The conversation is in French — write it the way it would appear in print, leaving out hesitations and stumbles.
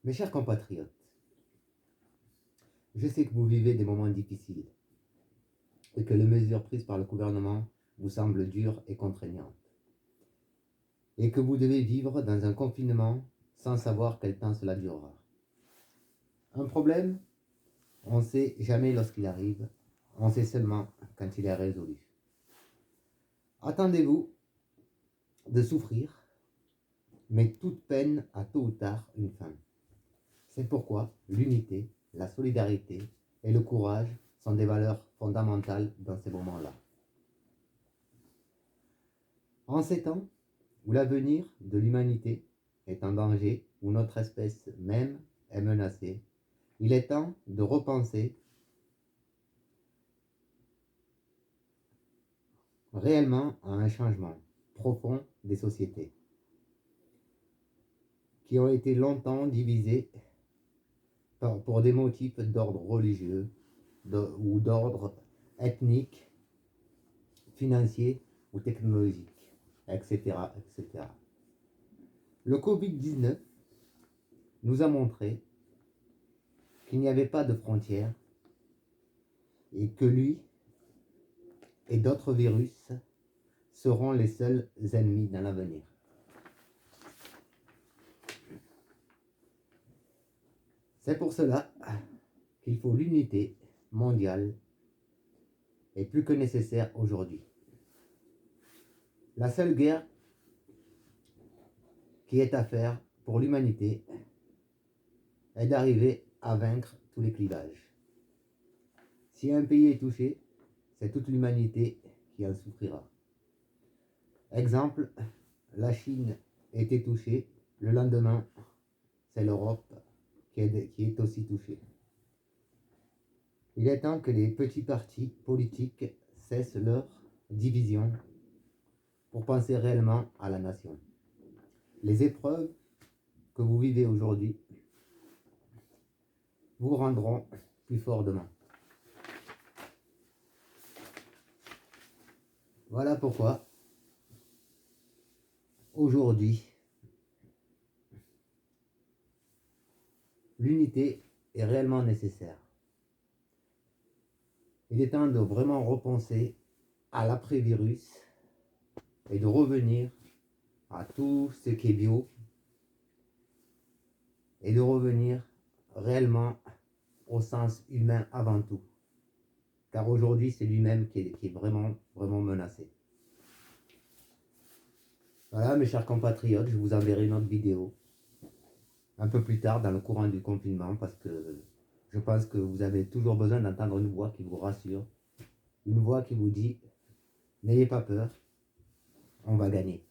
Mes chers compatriotes, je sais que vous vivez des moments difficiles et que les mesures prises par le gouvernement vous semblent dures et contraignantes et que vous devez vivre dans un confinement sans savoir quel temps cela durera. Un problème, on ne sait jamais lorsqu'il arrive, on sait seulement quand il est résolu. Attendez-vous de souffrir, mais toute peine a tôt ou tard une fin. C'est pourquoi l'unité, la solidarité et le courage sont des valeurs fondamentales dans ces moments-là. En ces temps où l'avenir de l'humanité est en danger, où notre espèce même est menacée, il est temps de repenser réellement à un changement profond des sociétés qui ont été longtemps divisées pour des motifs d'ordre religieux ou d'ordre ethnique, financier ou technologique, etc., etc. Le Covid-19 nous a montré qu'il n'y avait pas de frontières et que lui et d'autres virus seront les seuls ennemis dans l'avenir. C'est pour cela qu'il faut l'unité mondiale est plus que nécessaire aujourd'hui. La seule guerre qui est à faire pour l'humanité est d'arriver à vaincre tous les clivages. Si un pays est touché, c'est toute l'humanité qui en souffrira. Exemple, la Chine était touchée, le lendemain, c'est l'Europe qui est aussi touchée. Il est temps que les petits partis politiques cessent leur division pour penser réellement à la nation. Les épreuves que vous vivez aujourd'hui vous rendront plus fort demain. Voilà pourquoi aujourd'hui, l'unité est réellement nécessaire. Il est temps de vraiment repenser à l'après-virus et de revenir à tout ce qui est bio et de revenir réellement au sens humain avant tout. Car aujourd'hui, c'est lui-même qui est vraiment, vraiment menacé. Voilà, mes chers compatriotes, je vous enverrai une autre vidéo un peu plus tard dans le courant du confinement parce que je pense que vous avez toujours besoin d'entendre une voix qui vous rassure, une voix qui vous dit « N'ayez pas peur, on va gagner ».